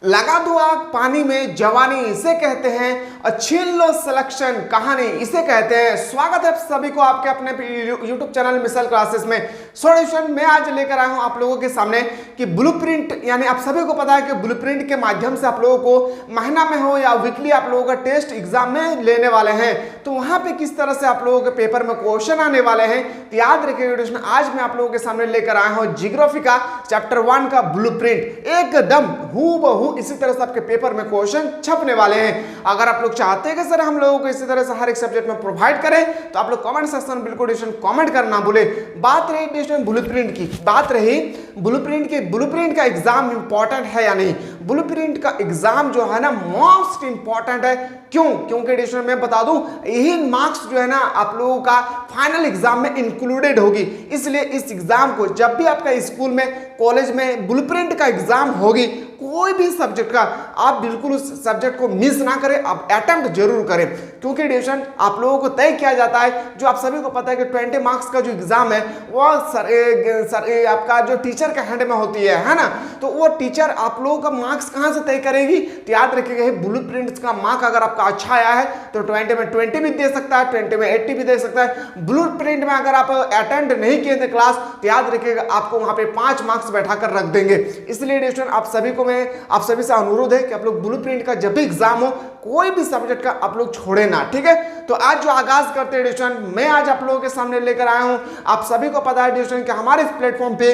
लगा दो आग पानी में जवानी इसे कहते हैं और छीन लो सिलेक्शन कहानी इसे कहते हैं। स्वागत है सभी को आपके अपने YouTube चैनल मिसल क्लासेस में। सॉल्यूशन मैं आज लेकर आया हूं आप लोगों के सामने कि ब्लूप्रिंट, यानी आप सभी को पता है कि ब्लूप्रिंट के माध्यम से आप लोगों को महीना में हो या वीकली आप लोगों का टेस्ट एग्जाम में लेने वाले हैं, तो वहां पे किस तरह से आप लोगों के पेपर में क्वेश्चन आने वाले हैं। तो याद रखिए आज मैं आप लोगों के सामने लेकर आया हूं ज्योग्राफी का चैप्टर 1 का ब्लूप्रिंट। एकदम हूबहू इसी तरह से आपके पेपर में क्वेश्चन छपने वाले हैं। अगर आप लोग चाहते हैं कि सर हम लोगों को इसी तरह से हर एक सब्जेक्ट में प्रोवाइड करें तो आप लोग कमेंट सेक्शन में बिल्कुल कमेंट करना भूले। बात रही ब्लूप्रिंट की, बात रही ब्लूप्रिंट की, ब्लूप्रिंट का एग्जाम इंपॉर्टेंट है या नहीं। ब्लूप्रिंट का एग्जाम जो है ना मोस्ट इंपॉर्टेंट है। क्यों? क्योंकि एडिशन में बता दूं यही मार्क्स जो है ना आप लोगों का फाइनल एग्जाम में इंक्लूडेड होगी। इसलिए इस एग्जाम को जब भी आपका स्कूल में कॉलेज में ब्लूप्रिंट का एग्जाम होगी, कोई भी सब्जेक्ट का, आप बिल्कुल उस सब्जेक्ट को मिस ना करें, आप अटेम्प्ट जरूर करें। क्योंकि एडिशन आप लोगों को तय किया जाता है, जो आप सभी को पता है कि 20 मार्क्स का जो एग्जाम है वो आपका जो टीचर के हैंड में होती है ना। तो वो टीचर आप लोगों का मार्क्स कहां से तय करेगी? तो याद रखिएगा ब्लूप्रिंट का मार्क अगर आपका अच्छा आया है तो 20 में 20 भी दे सकता है, 20 में 80 भी दे सकता है। ब्लूप्रिंट में अगर आप अटेंड नहीं किए थे क्लास तो याद रखिएगा आपको वहां पे 5 मार्क्स बैठाकर रख देंगे। इसलिए एडिशन आप सभी को आप सभी से अनुरोध है कि आप लोग ब्लूप्रिंट का जब भी एग्जाम हो कोई भी सब्जेक्ट का आप लोग छोड़े ना, ठीक है। तो आज जो आगाज करते हैं एडिशन मैं आज आप लोगों के सामने लेकर आया हूं। आप सभी को पता है एडिशन कि हमारे इस प्लेटफॉर्म पे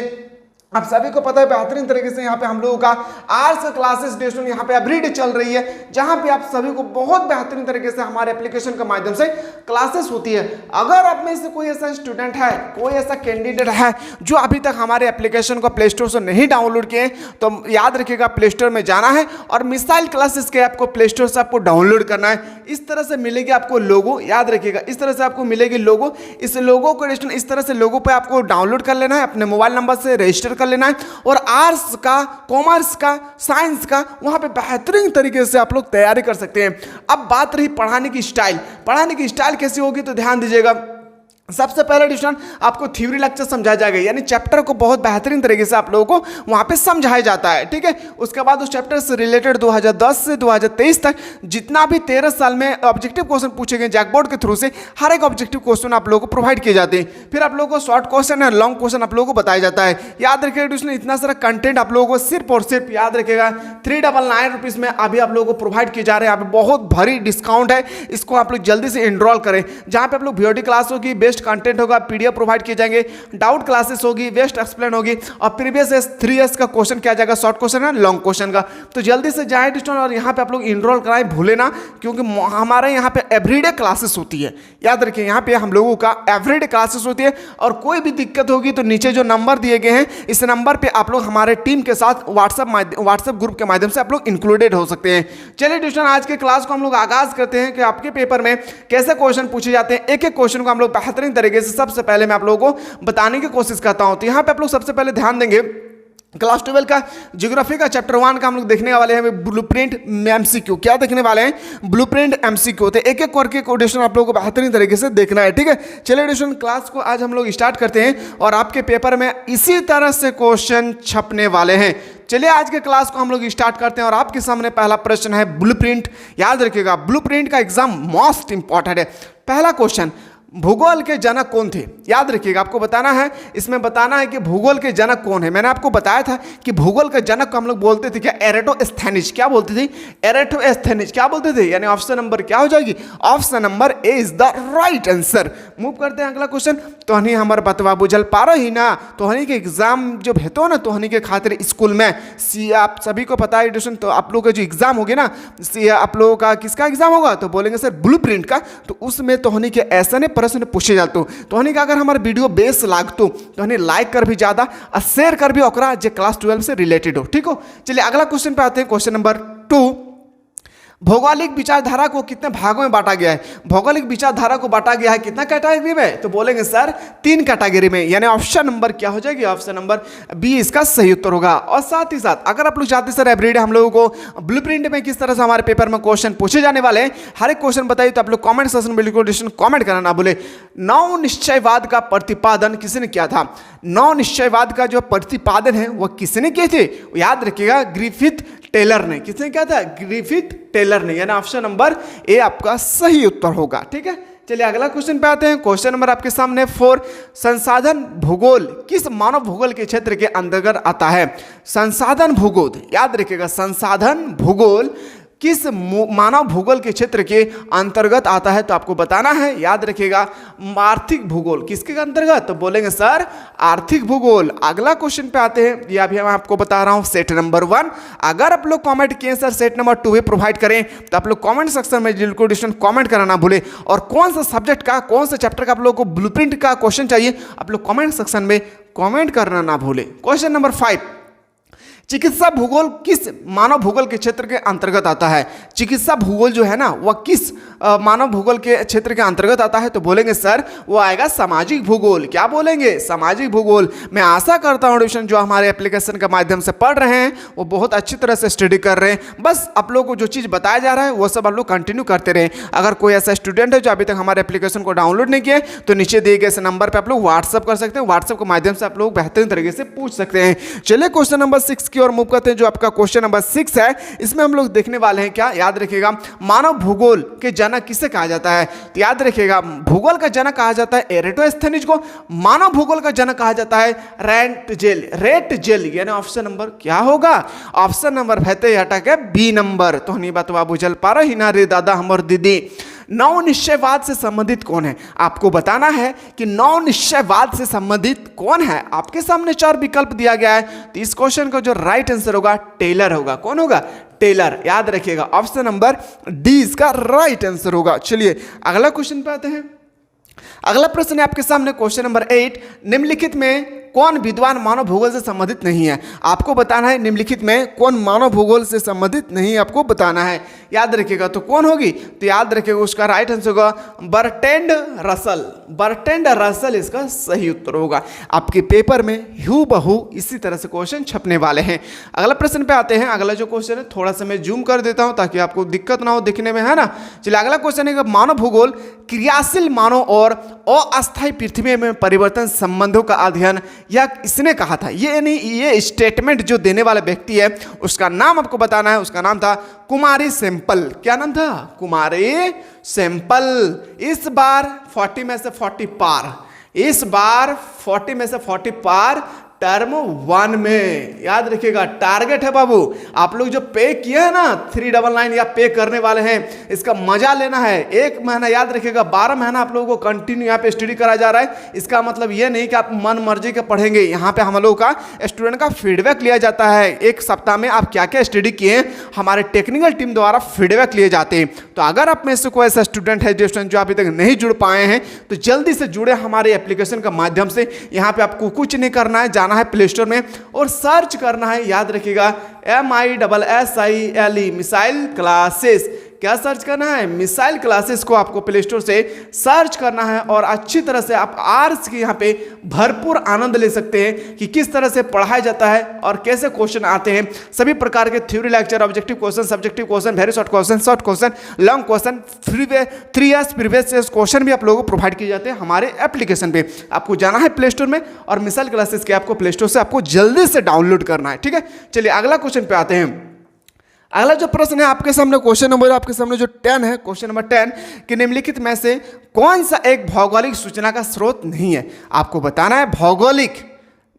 आप सभी को पता है बेहतरीन तरीके से यहाँ पे हम लोगों का आर्ट्स का क्लासेस डेशन यहाँ पे एवरीडे चल रही है, जहाँ पे आप सभी को बहुत बेहतरीन तरीके से हमारे एप्लीकेशन के माध्यम से क्लासेस होती है। अगर आप में से कोई ऐसा स्टूडेंट है, कोई ऐसा कैंडिडेट है जो अभी तक हमारे एप्लीकेशन को प्ले स्टोर से नहीं डाउनलोड किए, तो याद रखिएगा प्ले स्टोर में जाना है और मिसाइल क्लासेस के आपको प्ले स्टोर से आपको डाउनलोड करना है। इस तरह से मिलेगी आपको लोगो, याद रखिएगा इस तरह से आपको मिलेगी लोगो। इस लोगो को इस तरह से लोगो पे आपको डाउनलोड कर लेना है, अपने मोबाइल नंबर से रजिस्टर कर लेना है और आर्ट्स का, कॉमर्स का, साइंस का वहां पे बेहतरीन तरीके से आप लोग तैयारी कर सकते हैं। अब बात रही पढ़ाने की स्टाइल, पढ़ाने की स्टाइल कैसी होगी तो ध्यान दीजिएगा। सबसे पहले एडिशन आपको थ्योरी लेक्चर समझाया जाएगा, यानी चैप्टर को बहुत बेहतरीन तरीके से आप लोगों को वहां पे समझाया जाता है, ठीक है। उसके बाद उस चैप्टर से रिलेटेड 2010 से 2023 तक जितना भी 13 साल में ऑब्जेक्टिव क्वेश्चन पूछे गए जैकबोर्ड के थ्रू से, हर एक ऑब्जेक्टिव क्वेश्चन आप लोगों को प्रोवाइड किए जाते हैं। फिर आप लोगों को शॉर्ट क्वेश्चन और लॉन्ग क्वेश्चन आप लोगों को बताया जाता है। याद रखिएगा एडिशन इतना सारा कंटेंट आप लोगों को सिर्फ और सिर्फ याद रखिएगा 399 रुपीज़ में अभी आप लोगों को प्रोवाइड किए जा रहे हैं। बहुत भारी डिस्काउंट है, इसको आप लोग जल्दी से एनरोल करें। जहाँ पे आप लोग वीडियो क्लास होगी, बेस्ट कंटेंट होगा, पीडीएफ प्रोवाइड किए जाएंगे, डाउट क्लासेस होगी, बेस्ट एक्सप्लेन होगी और प्रीवियस 3 इयर्स का क्वेश्चन किया जाएगा, शॉर्ट क्वेश्चन है, लॉन्ग क्वेश्चन का। तो जल्दी से जाएं डिस्टोन और यहाँ पे आप लोग इनरोल कराएं, भूले ना, क्योंकि हमारे यहाँ पे एवरीडे क्लासेस होती है। याद रखिए यहाँ पे हम लोगों का एवरीडे क्लासेस होती है और कोई भी दिक्कत होगी तो नीचे जो नंबर दिए गए हैं इस नंबर पे आप लोग हमारे टीम के साथ व्हाट्सएप ग्रुप के माध्यम से आप लोग इंक्लूडेड हो सकते हैं। चलिए डिस्टोन आज के क्लास को हम लोग आगाज करते हैं कि आपके पेपर में कैसे क्वेश्चन पूछे जाते हैं। एक एक क्वेश्चन को हम लोग बेहतरीन तरीके से सबसे पहले मैं आप लोगों को बताने की कोशिश करता हूं। तो यहां पे आप लोग सबसे पहले ध्यान देंगे क्लास 12 का ज्योग्राफी का चैप्टर 1 का हम लोग देखने वाले हैं ब्लूप्रिंट एमसीक्यू। क्या देखने वाले हैं? Blueprint MCQ. तो एक एक करके क्वेश्चन आप लोगों को बेहतरीन तरीके से देखना है, ठीक है। चलिए एडिशन क्लास को आज हम लोग स्टार्ट करते हैं और आपके पेपर में इसी तरह से क्वेश्चन छपने वाले हैं। चलिए आज के क्लास को हम लोग स्टार्ट करते हैं और आपके सामने पहला प्रश्न है ब्लूप्रिंट। याद रखिएगा ब्लूप्रिंट का एग्जाम मोस्ट इंपॉर्टेंट है। पहला क्वेश्चन, भूगोल के जनक कौन थे? याद रखिएगा आपको बताना है, इसमें बताना है कि भूगोल के जनक कौन है। मैंने आपको बताया था कि भूगोल के जनक को हम लोग बोलते थे क्या? एरेटोस्थेनिस। क्या बोलते थे? एरेटोस्थेनिस। क्या बोलते थे? यानी ऑप्शन नंबर क्या हो जाएगी? Option number A is the right answer. Move करते हैं अगला क्वेश्चन। तोहनी हमारे बतवा बुझल पारो ही ना, तोहनी के एग्जाम जो भेतो ना तोहनी के खातिर स्कूल में आप सभी को पता है एडिशन, तो आप लोग का जो एग्जाम होगी ना, आप लोगों का किसका एग्जाम होगा? तो बोलेंगे सर ब्लूप्रिंट का। तो उसमें तोहनी के ऐसा नहीं प्रश्न पूछे जाते हो। तो हनी का अगर हमारे वीडियो बेस लागतो तो हनी लाइक कर भी ज्यादा और शेयर कर भी ओकरा जे क्लास 12 से रिलेटेड हो, ठीक हो। चलिए अगला क्वेश्चन पे आते हैं। क्वेश्चन नंबर 2, भौगोलिक विचारधारा को कितने भागों में बांटा गया है? भौगोलिक विचारधारा को बांटा गया है कितना कैटेगरी में? तो बोलेंगे सर 3 कैटेगरी में, यानी ऑप्शन नंबर क्या हो जाएगी? ऑप्शन नंबर बी इसका सही उत्तर होगा। और साथ ही साथ अगर आप लोग चाहते सर एवरीडे हम लोगों को ब्लूप्रिंट में किस तरह से हमारे पेपर में क्वेश्चन पूछे जाने वाले हैं, हर एक क्वेश्चन बताइए, तो आप लोग कॉमेंट सेक्शन में बिल्कुल कॉमेंट करना ना भूले। नव निश्चयवाद का प्रतिपादन किसने किया था? नव निश्चयवाद का जो प्रतिपादन है वह किसने किए थे? याद रखिएगा ग्रिफिथ टेलर ने। किसने किया था? ग्रिफिथ टेलर ने, यानी ऑप्शन नंबर ए आपका सही उत्तर होगा। ठीक है, चलिए अगला क्वेश्चन पे आते हैं। क्वेश्चन नंबर आपके सामने 4, संसाधन भूगोल किस मानव भूगोल के क्षेत्र के अंतर्गत आता है? संसाधन भूगोल, याद रखिएगा संसाधन भूगोल किस मानव भूगोल के क्षेत्र के अंतर्गत आता है? तो आपको बताना है, याद रखिएगा आर्थिक भूगोल। किसके अंतर्गत? तो बोलेंगे सर आर्थिक भूगोल। अगला क्वेश्चन पे आते हैं, ये अभी मैं आपको बता रहा हूं सेट नंबर 1। अगर आप लोग कमेंट किए सर सेट नंबर 2 भी प्रोवाइड करें, तो आप लोग कमेंट सेक्शन में बिल्कुल कमेंट करना ना भूले। और कौन सा सब्जेक्ट का, कौन सा चैप्टर का आप लोग को ब्लूप्रिंट का क्वेश्चन चाहिए, आप लोग कमेंट सेक्शन में कमेंट करना ना भूले। क्वेश्चन नंबर 5, चिकित्सा भूगोल किस मानव भूगोल के क्षेत्र के अंतर्गत आता है? चिकित्सा भूगोल जो है ना वह किस मानव भूगोल के क्षेत्र के अंतर्गत आता है? तो बोलेंगे सर वो आएगा सामाजिक भूगोल। क्या बोलेंगे? सामाजिक भूगोल। मैं आशा करता हूँ एडमिशन जो हमारे एप्लीकेशन के माध्यम से पढ़ रहे हैं वो बहुत अच्छी तरह से स्टडी कर रहे हैं। बस आप लोगों को जो चीज़ बताया जा रहा है वो सब आप लोग कंटिन्यू करते रहें। अगर कोई ऐसा स्टूडेंट है जो अभी तक हमारे एप्लीकेशन को डाउनलोड नहीं किया तो नीचे दिए गए नंबर पर आप लोग व्हाट्सअप कर सकते हैं। व्हाट्सअप के माध्यम से आप लोग बेहतरीन तरीके से पूछ सकते हैं। चलिए क्वेश्चन नंबर 6 की ओर मूव करते हैं। जो आपका क्वेश्चन नंबर 6 है इसमें हम लोग देखने वाले हैं क्या, याद रखिएगा मानव भूगोल के जनक किसे कहा जाता है? तो याद रखिएगा भूगोल का जनक कहा जाता है एरिस्टोस्थेनीज को। मानव भूगोल का जनक कहा जाता है रेटजेल, यानी ऑप्शन नंबर क्या होगा? ऑप्शन नंबर भैते हटक है बी नंबर। तो नहीं बात बाबू जल पा रही ना रे दादा हमर दीदी। नव निश्चयवाद से संबंधित कौन है? आपको बताना है कि नव निश्चयवाद से संबंधित कौन है। आपके सामने 4 विकल्प दिया गया है, तो इस क्वेश्चन का जो राइट आंसर होगा टेलर होगा। कौन होगा? टेलर। याद रखिएगा ऑप्शन नंबर डी इसका राइट आंसर होगा। चलिए अगला क्वेश्चन पे आते हैं। अगला प्रश्न है आपके सामने क्वेश्चन नंबर 8, निम्नलिखित में कौन विद्वान मानव भूगोल से संबंधित नहीं है? आपको बताना है निम्नलिखित में कौन मानव भूगोल से संबंधित नहीं, आपको बताना है। याद रखिएगा तो कौन होगी? तो याद रखिएगा उसका राइट आंसर होगा बर्ट्रैंड रसल। बर्ट्रैंड रसल इसका सही उत्तर होगा। आपके पेपर में हूबहू इसी तरह से क्वेश्चन छपने वाले हैं। अगला प्रश्न पे आते हैं। अगला जो क्वेश्चन है थोड़ा सा मैं जूम कर देता हूं ताकि आपको दिक्कत ना हो दिखने में, है ना। चलिए अगला क्वेश्चन है कि मानव भूगोल क्रियाशील मानव और अस्थायी पृथ्वी में परिवर्तन संबंधों का अध्ययन या इसने कहा था। ये स्टेटमेंट जो देने वाला व्यक्ति है उसका नाम आपको बताना है। उसका नाम था कुमारी सेम्पल। क्या नाम था? कुमारी सेम्पल। इस बार 40 में से 40 पार, इस बार 40 में से 40 पार टर्म 1 में। याद रखिएगा टारगेट है बाबू। आप लोग जो पे किए हैं ना 399 या पे करने वाले हैं, इसका मजा लेना है। 1 महीना याद रखिएगा 12 महीना आप लोगों को कंटिन्यू यहाँ पे स्टडी कराया जा रहा है। इसका मतलब ये नहीं कि आप मन मर्जी के पढ़ेंगे। यहाँ पे हम लोगों का स्टूडेंट का फीडबैक लिया जाता है। एक सप्ताह में आप क्या क्या स्टडी किए हमारे टेक्निकल टीम द्वारा फीडबैक लिए जाते हैं। तो अगर आप में से कोई ऐसा स्टूडेंट है जो अभी तक नहीं जुड़ पाए हैं तो जल्दी से जुड़े हमारे एप्लीकेशन के माध्यम से। यहाँ पे आपको कुछ नहीं करना है, जाना है प्ले स्टोर में और सर्च करना है। याद रखिएगा MISSILE मिसाइल क्लासेस। क्या सर्च करना है? मिसाइल क्लासेस को आपको प्ले स्टोर से सर्च करना है और अच्छी तरह से आप आर्ट्स के यहाँ पे भरपूर आनंद ले सकते हैं कि किस तरह से पढ़ाया जाता है और कैसे क्वेश्चन आते हैं। सभी प्रकार के theory lecture, objective question, subjective question, very short question, long question, 3 years previous question भी आप लोगों को प्रोवाइड किए जाते हैं हमारे एप्लीकेशन पे। आपको जाना है प्ले स्टोर में और मिसाइल क्लासेस के आपको प्ले स्टोर से आपको जल्दी से डाउनलोड करना है। ठीक है, चलिए अगला क्वेश्चन पे आते हैं। अगला जो प्रश्न है आपके सामने क्वेश्चन नंबर आपके सामने जो 10 है, क्वेश्चन नंबर 10 कि निम्नलिखित में से कौन सा एक भौगोलिक सूचना का स्रोत नहीं है? आपको बताना है भौगोलिक।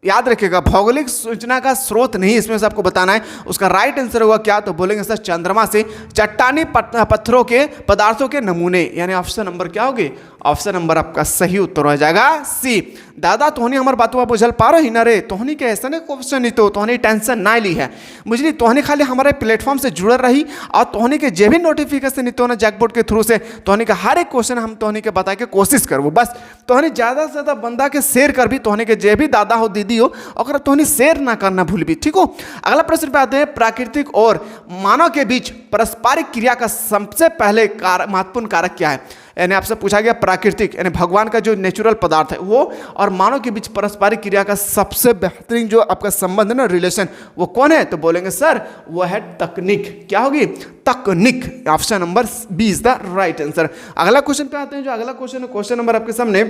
याद रखिएगा भौगोलिक सूचना का स्रोत नहीं, इसमें से आपको बताना है। उसका राइट आंसर होगा क्या? तो बोलेंगे सर चंद्रमा से चट्टानी पत्थरों के पदार्थों के नमूने, यानी ऑप्शन नंबर क्या होगी? ऑप्शन नंबर आपका सही उत्तर हो जाएगा सी। दादा तोहनी हमार बातवा बुझल पा रही ना रे, तोहनी के ऐसा नहीं क्वेश्चन नहीं तो तोहनी टेंशन ना ली है बुझली। तोहनी खाली हमारे प्लेटफॉर्म से जुड़ल रही और तोहनी के जे भी नोटिफिकेशन नहीं तो ना जैकबोर्ड के थ्रू से तोहनी का हर एक क्वेश्चन हम तोहनी के बताए के कोशिश करबो। बस तोहनी ज़्यादा से ज़्यादा बंदा के शेयर कर भी, तोहनी के जे भी दादा हो दीदी हो और तोहनी शेयर ना करना भूल भी, ठीक हो। अगला प्रश्न पे आते हैं, प्राकृतिक और मानव के बीच पारस्परिक क्रिया का सबसे पहले महत्वपूर्ण कारक क्या है। यानी आपसे पूछा गया प्राकृतिक यानी भगवान का जो नेचुरल पदार्थ है वो और मानव के बीच पारस्परिक क्रिया का सबसे बेहतरीन जो आपका संबंध है ना, रिलेशन, वो कौन है। तो बोलेंगे सर वो है तकनीक। क्या होगी, तकनीक। Option number B is the right answer. अगला क्वेश्चन पे आते हैं, जो अगला क्वेश्चन है क्वेश्चन नंबर आपके सामने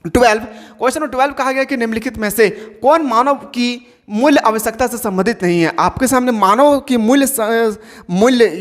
12। क्वेश्चन नंबर 12 कहा गया कि निम्नलिखित में से कौन मानव की मूल्य आवश्यकता से संबंधित नहीं है। आपके सामने मानव की मूल्य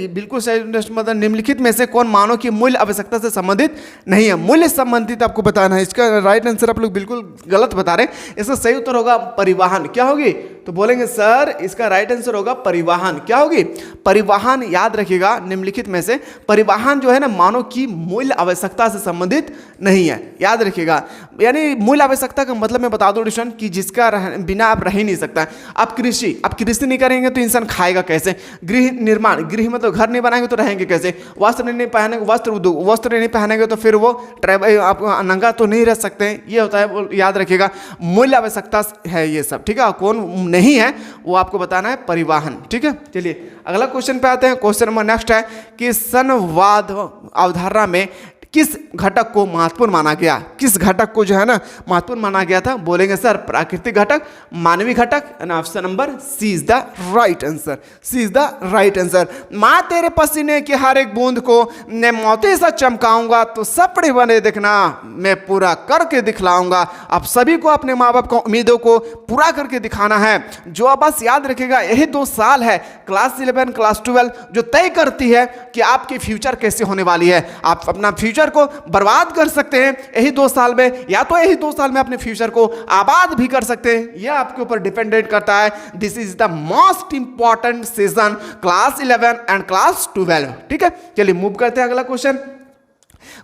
बिल्कुल सही, मतलब निम्नलिखित में से कौन मानव की मूल्य आवश्यकता से संबंधित नहीं है। मूल्य संबंधित आपको बताना है। इसका राइट आंसर आप लोग बिल्कुल गलत बता रहे हैं। इसका सही उत्तर होगा परिवहन। क्या होगी, तो बोलेंगे सर इसका राइट आंसर होगा परिवहन। क्या होगी, परिवहन। याद रखिएगा निम्नलिखित में से परिवहन जो है ना मानव की मूल्य आवश्यकता से संबंधित नहीं है। याद रखिएगा, यानी मूल्य आवश्यकता का मतलब मैं बता दूं डिशन कि जिसका बिना आप रह ही नहीं सकता। आप कृषि नहीं करेंगे तो इंसान खाएगा कैसे। गृह निर्माण, गृह मतलब घर नहीं बनाएंगे तो रहेंगे कैसे। वस्त्र नहीं पहनेंगे, वस्त्र नहीं पहनेंगे तो फिर वो ट्रैवल आप नंगा तो नहीं रह सकते हैं। ये होता है, याद रखिएगा मूल्य आवश्यकता है ये सब, ठीक है। कौन नहीं है वो आपको बताना है परिवहन, ठीक है। चलिए अगला क्वेश्चन पे आते हैं। क्वेश्चन नंबर नेक्स्ट है कि संवाद अवधारणा में किस घटक को महत्वपूर्ण माना गया। किस घटक को जो है ना महत्वपूर्ण माना गया था। बोलेंगे सर प्राकृतिक घटक, मानवीय घटक। And option number C is the right answer. C is the right answer. माँ तेरे पसीने की हर एक बूंद को मैं मोती सा चमकाऊंगा तो सपने बने देखना मैं पूरा करके दिखलाऊंगा। आप सभी को अपने माँ बाप की उम्मीदों को पूरा करके दिखाना है। जो बस याद रखिएगा यही 2 साल है, क्लास 11 क्लास 12, जो तय करती है कि आपकी फ्यूचर कैसे होने वाली है। आप अपना फ्यूचर को बर्बाद कर सकते हैं यही 2 साल में, या तो यही 2 साल में अपने फ्यूचर को आबाद भी कर सकते हैं। यह आपके ऊपर डिपेंडेंट करता है। This is the most important season class 11 and class 12, ठीक है। चलिए मूव करते हैं अगला क्वेश्चन।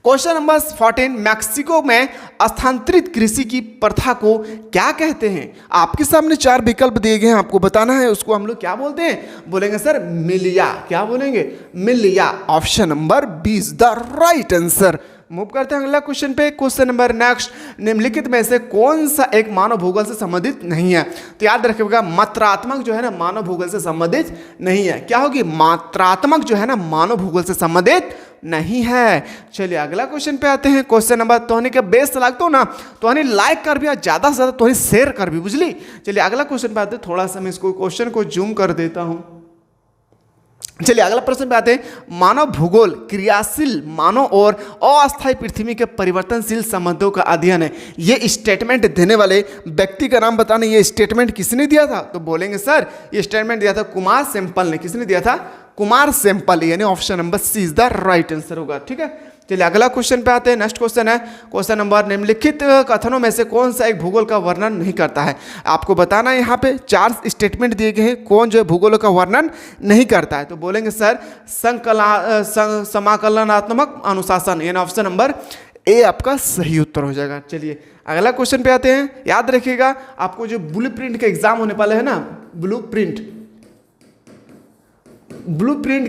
क्वेश्चन नंबर 14, मैक्सिको में स्थानांतरित कृषि की प्रथा को क्या कहते हैं। आपके सामने 4 विकल्प दिए गए हैं, आपको बताना है उसको हम लोग क्या बोलते हैं। बोलेंगे सर मिलिया। क्या बोलेंगे, मिलिया। Option number B is the right answer. Move करते हैं अगला क्वेश्चन पे। क्वेश्चन नंबर नेक्स्ट, निम्नलिखित में से कौन सा एक मानव भूगोल से संबंधित नहीं है। तो याद रखिएगा मात्रात्मक जो है ना मानव भूगोल से संबंधित नहीं है। क्या होगी, मात्रात्मक जो है ना मानव भूगोल से संबंधित नहीं है। चलिए अगला क्वेश्चन पे आते हैं। क्वेश्चन नंबर, तोहनी के बेस्ट लगता हो ना तोहनी लाइक कर भी और ज़्यादा से ज़्यादा तोहनी शेयर कर भी, बुझली। चलिए अगला क्वेश्चन पे आते हैं। थोड़ा सा मैं इसको क्वेश्चन को जूम कर देता हूँ। चलिए अगला प्रश्न पे आते हैं। मानव भूगोल क्रियाशील मानव और अस्थायी पृथ्वी के परिवर्तनशील संबंधों का अध्ययन है। ये स्टेटमेंट देने वाले व्यक्ति का नाम बताने। ये स्टेटमेंट किसने दिया था। तो बोलेंगे सर ये स्टेटमेंट दिया था कुमार सैंपल ने। किसने दिया था, कुमार सैंपल। यानी option number C is the right answer होगा, ठीक है। चलिए अगला क्वेश्चन पे आते हैं। नेक्स्ट क्वेश्चन है क्वेश्चन नंबर, निम्नलिखित कथनों में से कौन सा एक भूगोल का वर्णन नहीं करता है। आपको बताना है यहाँ पे 4 स्टेटमेंट दिए गए हैं, कौन जो है भूगोल का वर्णन नहीं करता है। तो बोलेंगे सर समाकलनात्मक अनुशासन। यानी ऑप्शन नंबर ए आपका सही उत्तर हो जाएगा। चलिए अगला क्वेश्चन पे आते हैं। याद रखिएगा आपको जो ब्लूप्रिंट का एग्जाम होने वाला है ना, ब्लूप्रिंट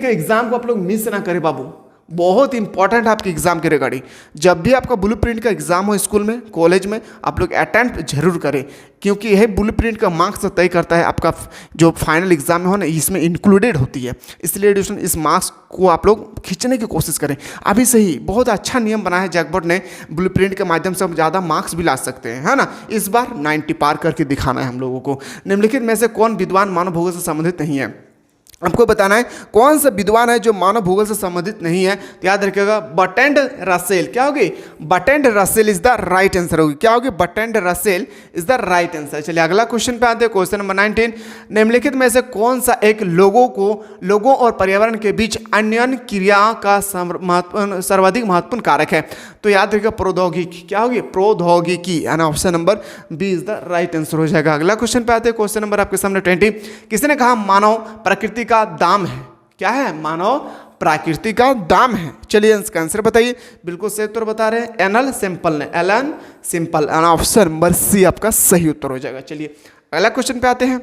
के एग्जाम को आप लोग मिस ना करें बाबू। बहुत इंपॉर्टेंट है आपके एग्जाम के रिगार्डिंग। जब भी आपका ब्लूप्रिंट का एग्जाम हो स्कूल में कॉलेज में, आप लोग अटेम्प्ट जरूर करें, क्योंकि यह ब्लूप्रिंट का मार्क्स तय करता है आपका जो फाइनल एग्जाम में हो ना, इसमें इंक्लूडेड होती है। इसलिए एडिशन इस मार्क्स को आप लोग खींचने की कोशिश करें। अभी से ही बहुत अच्छा नियम बनाया है जैकबोर्ड ने, ब्लूप्रिंट के माध्यम से हम ज़्यादा मार्क्स भी ला सकते हैं, है ना। इस बार 90 पार करके दिखाना है हम लोगों को। निम्नलिखित में से कौन विद्वान मानव भूगोल से संबंधित नहीं है। आपको बताना है कौन सा विद्वान है जो मानव भूगोल से संबंधित नहीं है। तो याद रखिएगा बर्ट्रैंड रसेल। क्या होगी, Bertrand Russell is the right answer होगी। क्या होगी, Bertrand Russell is the right answer. चलिए अगला क्वेश्चन पे आते हैं। क्वेश्चन नंबर 19, निम्नलिखित में से कौन सा एक लोगों और पर्यावरण के बीच अन्योन्य क्रिया का सर्वाधिक महत्वपूर्ण कारक है। तो याद रखिएगा प्रौद्योगिकी। क्या होगी, प्रौद्योगिकी। यानी option number B is the right answer हो जाएगा। अगला क्वेश्चन पे आते हैं। क्वेश्चन नंबर आपके सामने 20, किसने कहा मानव प्रकृति का दाम है। क्या है, मानव प्रकृति का दाम है। चलिए इसका आंसर बताइए। बिल्कुल सही उत्तर बता रहे हैं एनल सिंपल ने, Ellen Semple. Option number C आपका सही उत्तर हो जाएगा। चलिए अगला क्वेश्चन पे आते हैं।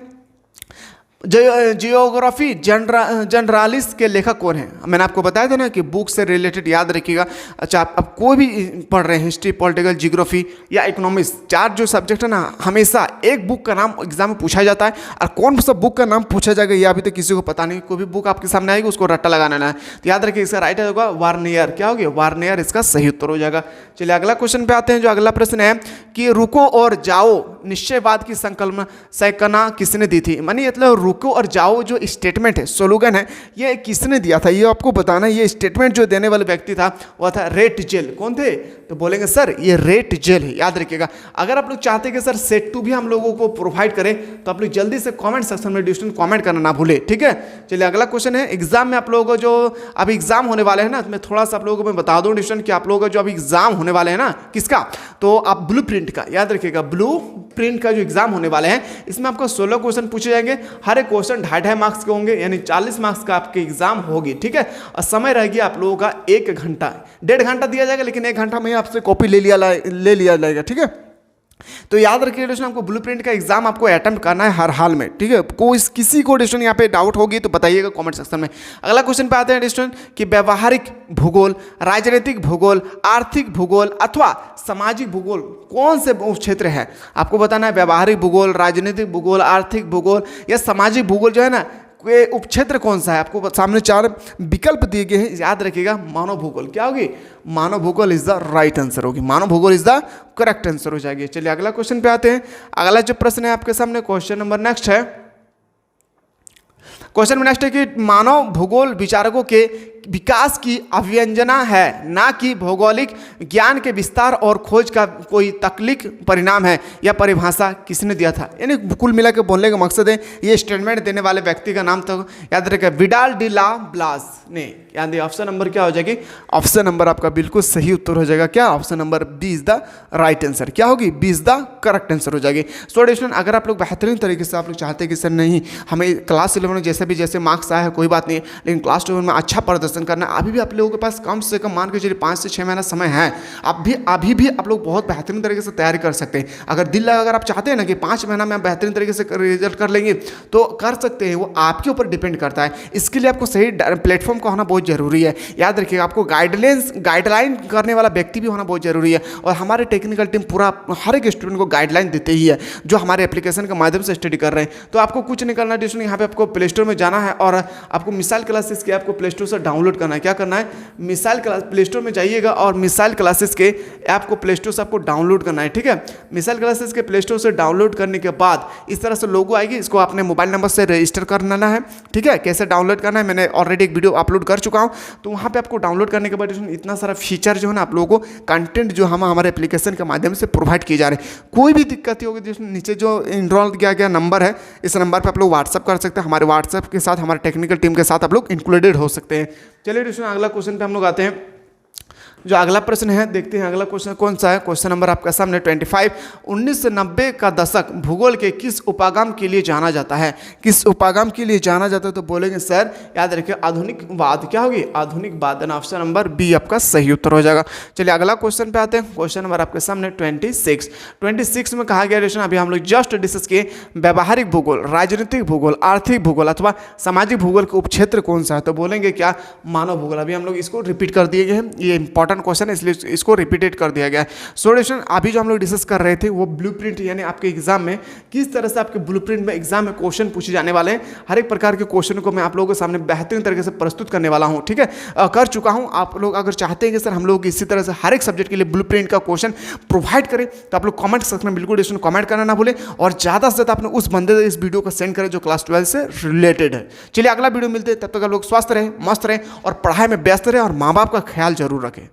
जियोग्राफी जनरलिस के लेखक कौन है? मैंने आपको बताया था ना कि बुक से रिलेटेड याद रखिएगा। अच्छा, आप कोई भी पढ़ रहे हैं, हिस्ट्री, पॉलिटिकल, जियोग्राफी या इकोनॉमिक्स, चार जो सब्जेक्ट है ना, हमेशा एक बुक का नाम एग्जाम में पूछा जाता है और कौन सा बुक का नाम पूछा जाएगा ये अभी तक किसी को पता नहीं। कोई भी बुक आपके सामने आएगी उसको रट्टा लगाना है। तो याद रखिए इसका राइट होगा वार्नियर। क्या होगी? वार्नियर इसका सही उत्तर हो जाएगा। चलिए अगला क्वेश्चन पे आते हैं। जो अगला प्रश्न है कि रुको और जाओ निश्चयवाद की संकल्पना किसने दी थी? मानिए मतलब रुको और जाओ जो स्टेटमेंट है, स्लोगन है, ये किसने दिया था? ये आपको बताना है। ये स्टेटमेंट जो देने वाले व्यक्ति था वह था रेट जेल। कौन थे? तो बोलेंगे सर ये रेट जेल है। याद रखिएगा। अगर आप लोग चाहते हैं कि सर सेट 2 भी हम लोगों को प्रोवाइड करें तो आप लोग जल्दी से कमेंट सेक्शन में डिस्क्रिप्शन कमेंट करना ना भूले, ठीक है। चलिए अगला क्वेश्चन है। एग्जाम में आप लोगों को जो अभी एग्जाम होने वाले हैं ना, तो मैं थोड़ा सा आप लोगों को मैं बता दूं डिस्क्रिप्शन कि आप लोगों का जो अभी एग्जाम होने वाले हैं ना, किसका? तो आप ब्लू प्रिंट का, याद रखिएगा ब्लू प्रिंट का जो एग्जाम होने वाले हैं इसमें आपको 16 क्वेश्चन पूछे जाएंगे। हर एक क्वेश्चन 2.5 मार्क्स के होंगे, यानी 40 मार्क्स का आपके एग्जाम होगी, ठीक है। और समय रहेगी आप लोगों का 1 घंटा, 1.5 घंटा दिया जाएगा, लेकिन 1 घंटा में आपसे कॉपी ले लिया जाएगा, ठीक है। तो याद रखिए दोस्तों, आपको ब्लूप्रिंट का एग्जाम आपको अटेम्प्ट करना है हर हाल में, ठीक है। कोई किसी को दोस्तों यहाँ पे डाउट होगी तो बताइएगा कमेंट सेक्शन में। अगला क्वेश्चन पे आते हैं दोस्तों कि व्यवहारिक भूगोल, राजनीतिक भूगोल, आर्थिक भूगोल अथवा सामाजिक भूगोल कौन से क्षेत्र है? आपको बताना है व्यवहारिक भूगोल, राजनीतिक भूगोल, आर्थिक भूगोल या सामाजिक भूगोल जो है ना, उपक्षेत्र कौन सा है? आपको सामने 4 विकल्प दिए गए हैं, याद रखिएगा। मानव भूगोल क्या होगी? मानव भूगोल इज द राइट आंसर होगी। मानव भूगोल इज द करेक्ट आंसर हो जाएगी। चलिए अगला क्वेश्चन पे आते हैं। अगला जो प्रश्न है आपके सामने, क्वेश्चन नंबर नेक्स्ट है। क्वेश्चन नेक्स्ट है कि मानव भूगोल विचारकों के विकास की अभिव्यंजना है, ना कि भौगोलिक ज्ञान के विस्तार और खोज का कोई तकलीफ परिणाम है। यह परिभाषा किसने दिया था? यानी कुल मिला के बोलने का मकसद है, ये स्टेटमेंट देने वाले व्यक्ति का नाम तो याद रखें विडाल डी ला ब्लास ने। याद ऑप्शन नंबर क्या हो जाएगी? ऑप्शन नंबर आपका बिल्कुल सही उत्तर हो जाएगा। क्या? Option number B is the right answer. क्या होगी? B is the correct answer हो जाएगी। सो स्टूडेंट, अगर आप लोग बेहतरीन तरीके से आप लोग चाहते हैं कि सर नहीं हमें क्लास 11 में जैसे मार्क्स आया है कोई बात नहीं, लेकिन क्लास 12 में अच्छा प्रदर्शन करना, अभी भी आप लोगों के पास कम से कम मान के चलिए 5 से 6 महीना समय है। अभी भी आप लोग बहुत बेहतरीन तरीके से तैयारी कर सकते हैं। अगर दिल लगा, अगर आप चाहते हैं ना कि 5 महीना में आप बेहतरीन तरीके से रिजल्ट कर लेंगे तो कर सकते हैं, वो आपके ऊपर डिपेंड करता है। इसके लिए आपको सही प्लेटफॉर्म का होना बहुत जरूरी है। याद रखिएगा, आपको गाइडलाइन करने वाला व्यक्ति भी होना बहुत जरूरी है। और हमारे टेक्निकल टीम पूरा हर एक स्टूडेंट को गाइडलाइन देते ही है, जो हमारे एप्लीकेशन के माध्यम से स्टडी कर रहे हैं। तो आपको कुछ नहीं करना है, यहाँ पे आपको प्ले स्टोर में जाना है और आपको मिसाइल क्लासेस के आपको प्ले स्टोर से डाउनलोड करना है। क्या करना है? मिसाइल क्लास प्ले स्टोर में जाइएगा और मिसाइल क्लासेस के ऐप को प्ले स्टोर से आपको डाउनलोड करना है, ठीक है। मिसाइल क्लासेस के प्ले स्टोर से डाउनलोड करने के बाद इस तरह से लोगो आएगी, इसको अपने मोबाइल नंबर से रजिस्टर करना है, ठीक है। कैसे डाउनलोड करना है मैंने ऑलरेडी एक वीडियो अपलोड कर चुका हूँ। तो वहाँ पे आपको डाउनलोड करने के बाद इतना सारा फीचर जो है ना, आप लोगों को कंटेंट जो हम हमारे एप्लीकेशन के माध्यम से प्रोवाइड किए जा रहे हैं। कोई भी दिक्कत होगी नीचे जो इनरोल किया गया नंबर है, इस नंबर पर आप लोग व्हाट्सअप कर सकते हैं। हमारे व्हाट्सएप के साथ हमारे टेक्निकल टीम के साथ आप लोग इंक्लूडेड हो सकते हैं। चलिए अगला क्वेश्चन पे हम लोग आते हैं। जो अगला प्रश्न है देखते हैं अगला क्वेश्चन कौन सा है। क्वेश्चन नंबर आपका सामने 25। 1990 का दशक भूगोल के किस उपागम के लिए जाना जाता है? किस उपागम के लिए जाना जाता है? तो बोलेंगे सर याद रखिए आधुनिकवाद। क्या होगी? आधुनिकवाद। ऑप्शन नंबर बी आपका सही उत्तर हो जाएगा। चलिए अगला क्वेश्चन पे आते हैं। क्वेश्चन नंबर आपके सामने 26 में कहा गया क्वेश्चन अभी हम लोग जस्ट डिस्कस किए, व्यवहारिक भूगोल, राजनीतिक भूगोल, आर्थिक भूगोल अथवा सामाजिक भूगोल का उपक्षेत्र कौन सा है? तो बोलेंगे क्या? मानव भूगोल। अभी हम लोग इसको रिपीट कर दिए गए हैं, ये इंपॉर्टेंट क्वेश्चन है इसलिए इसको रिपीटेड कर दिया गया है। सो स्टूडेंट, अभी जो हम लोग डिस्कस कर रहे थे वो ब्लूप्रिंट, यानी आपके एग्जाम में किस तरह से आपके ब्लूप्रिंट में एग्जाम में क्वेश्चन पूछे जाने वाले हैं। हर एक प्रकार के क्वेश्चन को मैं आप लोगों के सामने बेहतरीन तरीके से प्रस्तुत करने वाला हूं, ठीक है। कर चुका हूं। आप लोग अगर चाहते हैं कि सर हम लोग इसी तरह से हर एक सब्जेक्ट के लिए ब्लूप्रिंट का क्वेश्चन प्रोवाइड करें तो आप लोग कमेंट सेक्शन में बिल्कुल कमेंट करना ना भूलें और ज़्यादा से ज़्यादा अपने उस बंदे इस वीडियो को सेंड करें जो क्लास 12 से रिलेटेड है। चलिए अगला वीडियो मिलते हैं, तब तक आप लोग स्वस्थ रहें, मस्त रहें और पढ़ाई में व्यस्त रहें और माँ बाप का ख्याल जरूर रखें।